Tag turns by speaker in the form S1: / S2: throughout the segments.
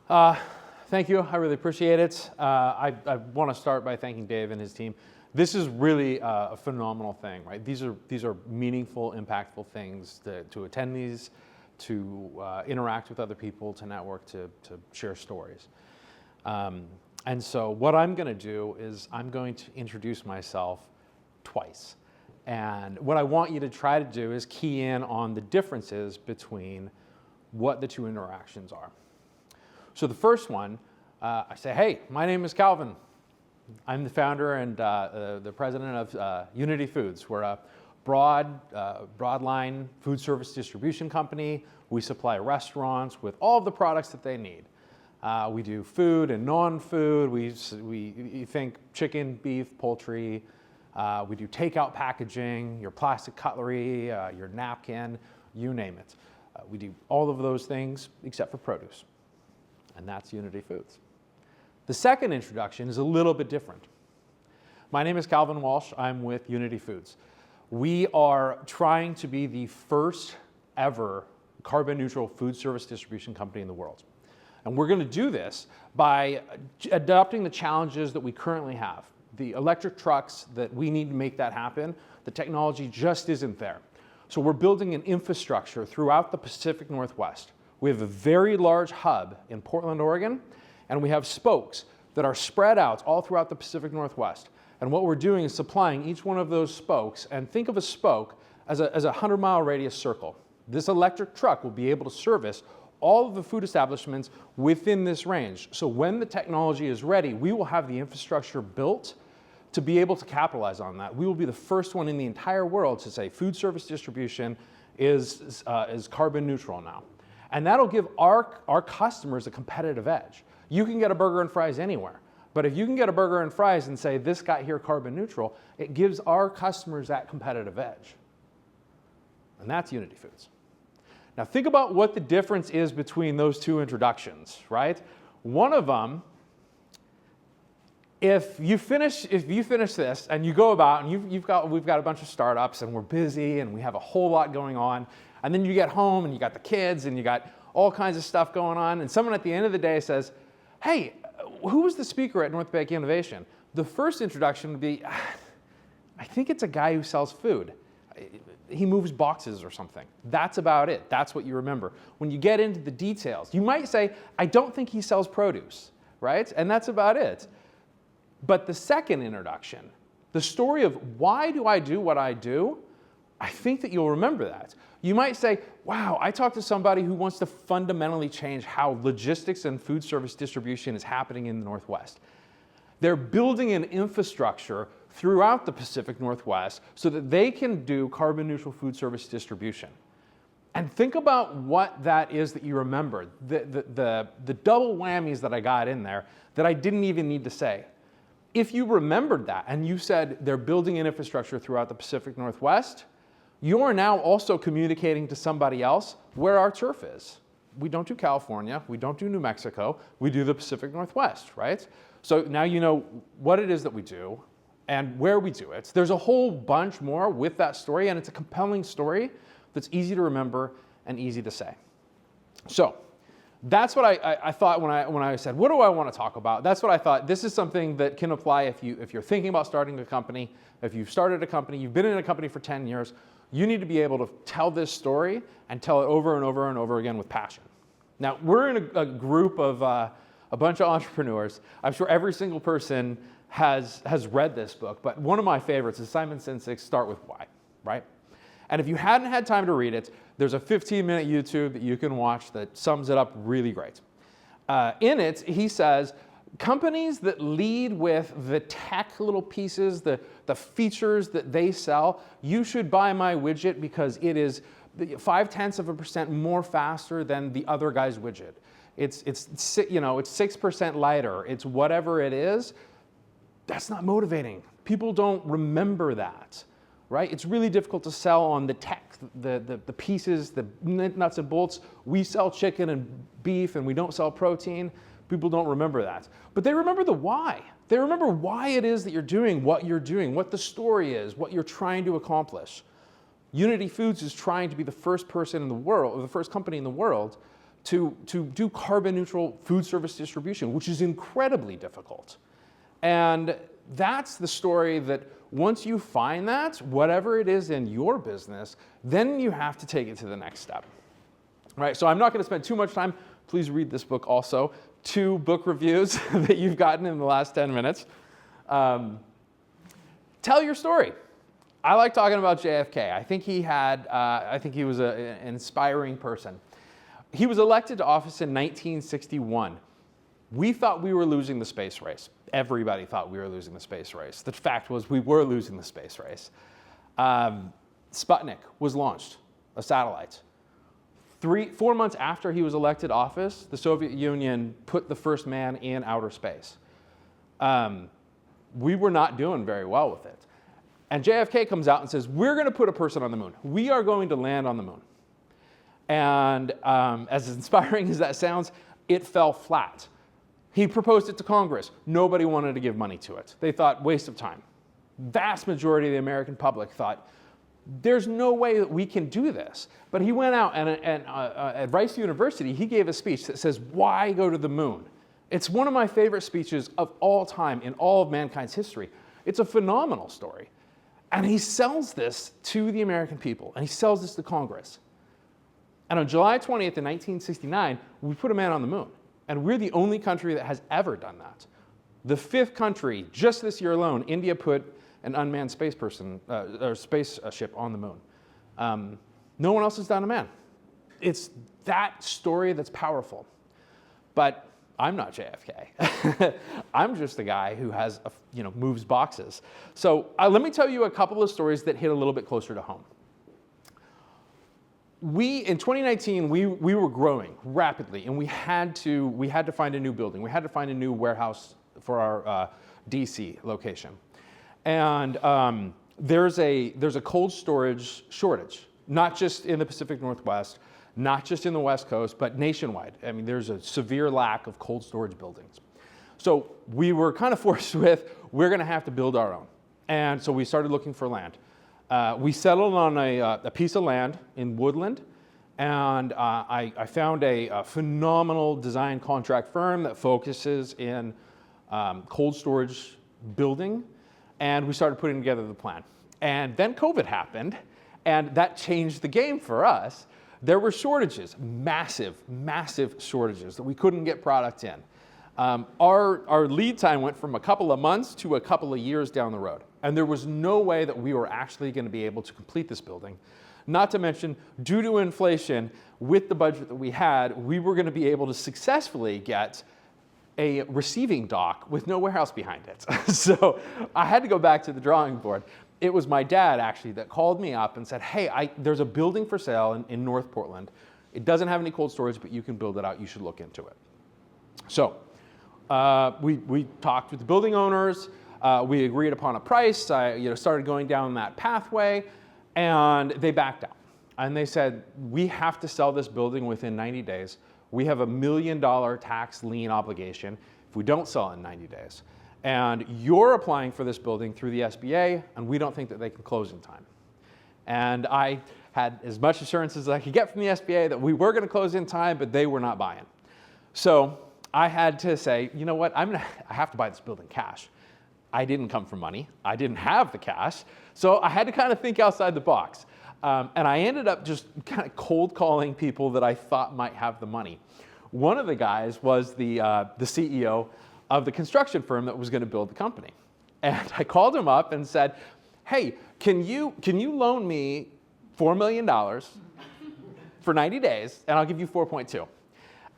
S1: Uh, Thank you. I really appreciate it. I want to start by thanking Dave and his team. This is really a phenomenal thing, right? These are meaningful, impactful things to attend these, to interact with other people, to network, to share stories. And so what I'm going to do is I'm going to introduce myself twice. And what I want you to try to do is key in on the differences between what the two interactions are. So the first one, I say, hey, my name is Calvin. I'm the founder and the president of Unity Foods. We're a broadline food service distribution company. We supply restaurants with all of the products that they need. We do food and non-food. We think chicken, beef, poultry. We do takeout packaging, your plastic cutlery, your napkin, you name it. We do all of those things except for produce. And that's Unity Foods. The second introduction is a little bit different. My name is Calvin Walsh. I'm with Unity Foods. We are trying to be the first ever carbon neutral food service distribution company in the world. And we're going to do this by adopting the challenges that we currently have. The electric trucks that we need to make that happen, the technology just isn't there. So we're building an infrastructure throughout the Pacific Northwest. We have a very large hub in Portland, Oregon, and we have spokes that are spread out all throughout the Pacific Northwest. And what we're doing is supplying each one of those spokes, and think of a spoke as a 100-mile radius circle. This electric truck will be able to service all of the food establishments within this range. So when the technology is ready, we will have the infrastructure built to be able to capitalize on that. We will be the first one in the entire world to say food service distribution is carbon neutral now. And that'll give our customers a competitive edge. You can get a burger and fries anywhere, but if you can get a burger and fries and say this got here carbon neutral, it gives our customers that competitive edge. And that's Unity Foods. Now think about what the difference is between those two introductions, right? One of them, if you finish this and you go about and we've got a bunch of startups and we're busy and we have a whole lot going on, and then you get home and you got the kids and you got all kinds of stuff going on, and someone at the end of the day says, hey, who was the speaker at North Bank Innovation? The first introduction would be, I think it's a guy who sells food. He moves boxes or something. That's about it. That's what you remember. When you get into the details, you might say, I don't think he sells produce, right? And that's about it. But the second introduction, the story of why do I do what I do, I think that you'll remember that. You might say, wow, I talked to somebody who wants to fundamentally change how logistics and food service distribution is happening in the Northwest. They're building an infrastructure throughout the Pacific Northwest so that they can do carbon neutral food service distribution. And think about what that is that you remember, the double whammies that I got in there that I didn't even need to say. If you remembered that and you said they're building an infrastructure throughout the Pacific Northwest, you're now also communicating to somebody else where our turf is. We don't do California, we don't do New Mexico, we do the Pacific Northwest, right? So now you know what it is that we do and where we do it. There's a whole bunch more with that story, and it's a compelling story that's easy to remember and easy to say. So that's what I thought when I said, what do I want to talk about? That's what I thought. This is something that can apply if you're thinking about starting a company, if you've started a company, you've been in a company for 10 years, you need to be able to tell this story and tell it over and over and over again with passion. Now, we're in a group of a bunch of entrepreneurs. I'm sure every single person has read this book, but one of my favorites is Simon Sinek's Start With Why, right? And if you hadn't had time to read it, there's a 15-minute YouTube that you can watch that sums it up really great. In it, he says, companies that lead with the tech little pieces, the features that they sell, you should buy my widget because it is 0.5% more faster than the other guy's widget. It's 6% lighter. It's whatever it is. That's not motivating. People don't remember that, right? It's really difficult to sell on the tech, the pieces, the nuts and bolts. We sell chicken and beef and we don't sell protein. People don't remember that. But they remember the why. They remember why it is that you're doing, what the story is, what you're trying to accomplish. Unity Foods is trying to be the first person in the world, or the first company in the world, to do carbon neutral food service distribution, which is incredibly difficult. And that's the story that once you find that, whatever it is in your business, then you have to take it to the next step. Right? So I'm not going to spend too much time. Please read this book also. 2 book reviews that you've gotten in the last 10 minutes. Tell your story. I like talking about JFK. I think he was an inspiring person. He was elected to office in 1961. We thought we were losing the space race. Everybody thought we were losing the space race. The fact was we were losing the space race. Sputnik was launched, a satellite. 4 months after he was elected office, the Soviet Union put the first man in outer space. We were not doing very well with it. And JFK comes out and says, we're going to put a person on the moon. We are going to land on the moon. And as inspiring as that sounds, it fell flat. He proposed it to Congress. Nobody wanted to give money to it. They thought, waste of time. Vast majority of the American public thought, there's no way that we can do this. But he went out and at Rice University, he gave a speech that says, why go to the moon? It's one of my favorite speeches of all time in all of mankind's history. It's a phenomenal story. And he sells this to the American people, and he sells this to Congress. And on July 20th in 1969, we put a man on the moon. And we're the only country that has ever done that. The 5th country, just this year alone, India put an unmanned spaceship on the moon. No one else has done a man. It's that story that's powerful. But I'm not JFK. I'm just a guy who has, moves boxes. So let me tell you a couple of stories that hit a little bit closer to home. In 2019, we were growing rapidly, and we had to find a new building. We had to find a new warehouse for our DC location. And there's a cold storage shortage, not just in the Pacific Northwest, not just in the West Coast, but nationwide. I mean, there's a severe lack of cold storage buildings. So we were kind of forced with, we're going to have to build our own. And so we started looking for land. We settled on a piece of land in Woodland, and I found a phenomenal design contract firm that focuses in cold storage building, and we started putting together the plan. And then COVID happened, and that changed the game for us. There were shortages, massive shortages that we couldn't get product in. Our lead time went from a couple of months to a couple of years down the road. And there was no way that we were actually going to be able to complete this building. Not to mention, due to inflation, with the budget that we had, we were going to be able to successfully get a receiving dock with no warehouse behind it. So I had to go back to the drawing board. It was my dad, actually, that called me up and said, hey, there's a building for sale in North Portland. It doesn't have any cold storage, but you can build it out. You should look into it. So we talked with the building owners. We agreed upon a price. I started going down that pathway, and they backed out. And they said, we have to sell this building within 90 days. We have $1 million tax lien obligation if we don't sell it in 90 days. And you're applying for this building through the SBA, and we don't think that they can close in time. And I had as much assurance as I could get from the SBA that we were going to close in time, but they were not buying. So I had to say, you know what, I have to buy this building cash. I didn't come from money. I didn't have the cash. So I had to kind of think outside the box. And I ended up just kind of cold calling people that I thought might have the money. One of the guys was the CEO of the construction firm that was going to build the company. And I called him up and said, hey, can you loan me $4 million for 90 days, and I'll give you 4.2.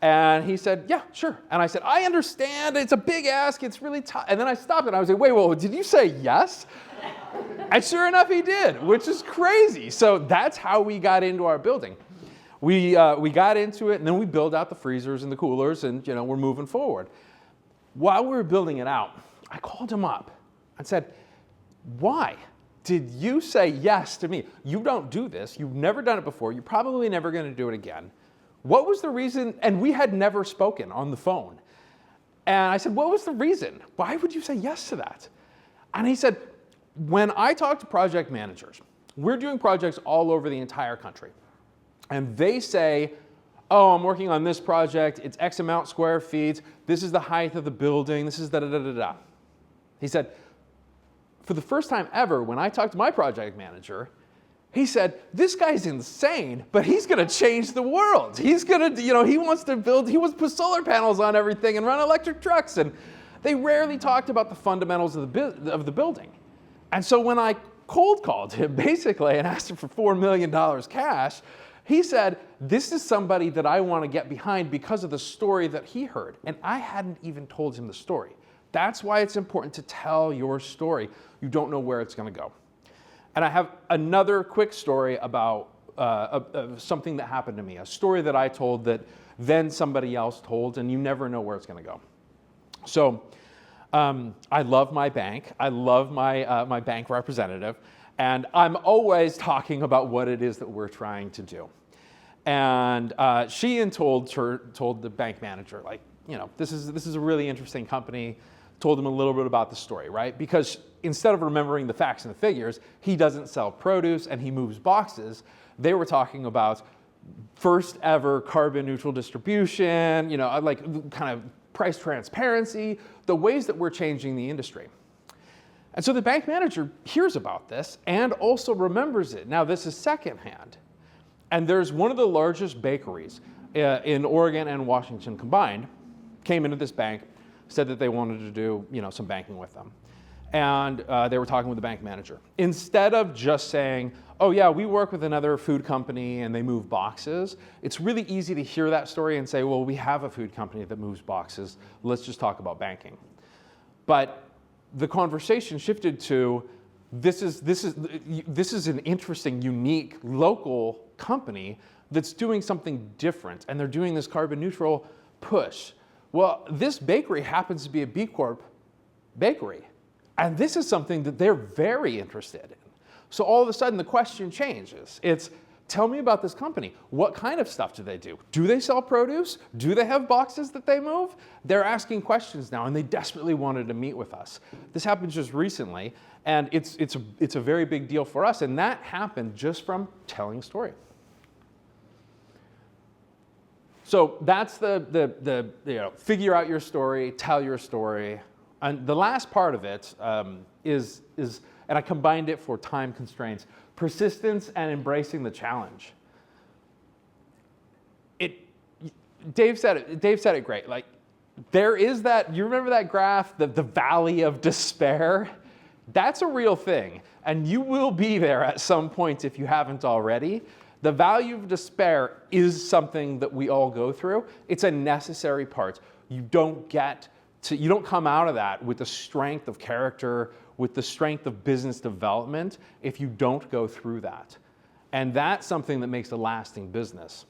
S1: And he said, yeah, sure. And I said, I understand, it's a big ask, it's really tough. And then I stopped and I was like, wait, well, did you say yes? And sure enough, he did, which is crazy. So that's how we got into our building. We got into it, and then we built out the freezers and the coolers, and we're moving forward. While we were building it out, I called him up and said, why did you say yes to me? You don't do this. You've never done it before. You're probably never going to do it again. What was the reason? And we had never spoken on the phone. And I said, what was the reason? Why would you say yes to that? And he said, when I talk to project managers, we're doing projects all over the entire country. And they say, oh, I'm working on this project. It's X amount square feet. This is the height of the building. This is da-da-da-da-da. He said, for the first time ever, when I talked to my project manager, he said, this guy's insane, but he's going to change the world. He's going to, he wants to put solar panels on everything and run electric trucks. And they rarely talked about the fundamentals of the building. And so when I cold called him, basically, and asked him for $4 million cash, he said, this is somebody that I want to get behind because of the story that he heard. And I hadn't even told him the story. That's why it's important to tell your story. You don't know where it's going to go. And I have another quick story about something that happened to me, a story that I told that then somebody else told, and you never know where it's going to go. So I love my bank. I love my bank representative. And I'm always talking about what it is that we're trying to do. And she told the bank manager, like, this is a really interesting company. Told him a little bit about the story, right? Because instead of remembering the facts and the figures, he doesn't sell produce and he moves boxes. They were talking about first ever carbon neutral distribution, like kind of price transparency, the ways that we're changing the industry. And so the bank manager hears about this and also remembers it. Now this is secondhand. And there's one of the largest bakeries in Oregon and Washington combined, came into this bank, said that they wanted to do some banking with them. And they were talking with the bank manager. Instead of just saying, oh yeah, we work with another food company and they move boxes, it's really easy to hear that story and say, well, we have a food company that moves boxes. Let's just talk about banking. But the conversation shifted to, this is an interesting, unique, local company that's doing something different, and they're doing this carbon neutral push. Well, this bakery happens to be a B Corp bakery, and this is something that they're very interested in. So all of a sudden, the question changes. It's, tell me about this company. What kind of stuff do they do? Do they sell produce? Do they have boxes that they move? They're asking questions now, and they desperately wanted to meet with us. This happened just recently, and it's a very big deal for us, and that happened just from telling a story. So that's the figure out your story, tell your story. And the last part of it is, and I combined it for time constraints, persistence and embracing the challenge. Dave said it great. Like, there is that, you remember that graph, the valley of despair? That's a real thing. And you will be there at some point if you haven't already. The value of despair is something that we all go through. It's a necessary part. You don't come out of that with the strength of character, with the strength of business development, if you don't go through that. And that's something that makes a lasting business.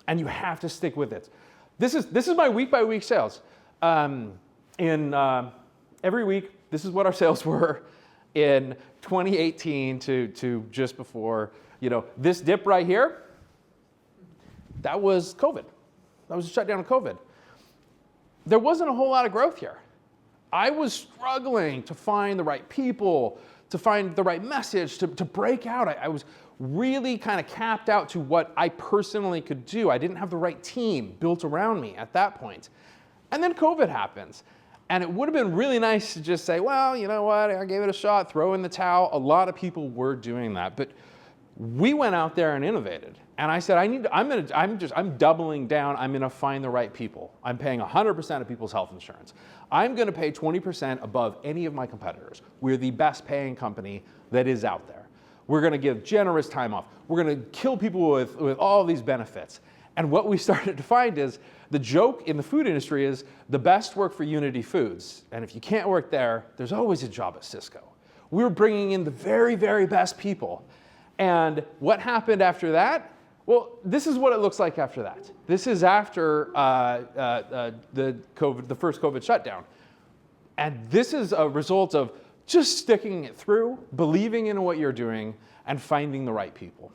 S1: And you have to stick with it. This is my week-by-week sales. Every week, this is what our sales were in 2018 to just before. This dip right here, that was COVID. That was a shutdown of COVID. There wasn't a whole lot of growth here. I was struggling to find the right people, to find the right message, to break out. I was really kind of capped out to what I personally could do. I didn't have the right team built around me at that point. And then COVID happens. And it would have been really nice to just say, well, you know what, I gave it a shot, throw in the towel. A lot of people were doing that. But we went out there and innovated. And I said, I'm doubling down. I'm going to find the right people. I'm paying 100% of people's health insurance. I'm going to pay 20% above any of my competitors. We're the best paying company that is out there. We're going to give generous time off. We're going to kill people with all these benefits. And what we started to find is the joke in the food industry is the best work for Unity Foods. And if you can't work there, there's always a job at Cisco. We were bringing in the very, very best people. And what happened after that? Well, this is what it looks like after that. This is after the first COVID shutdown. And this is a result of just sticking it through, believing in what you're doing, and finding the right people.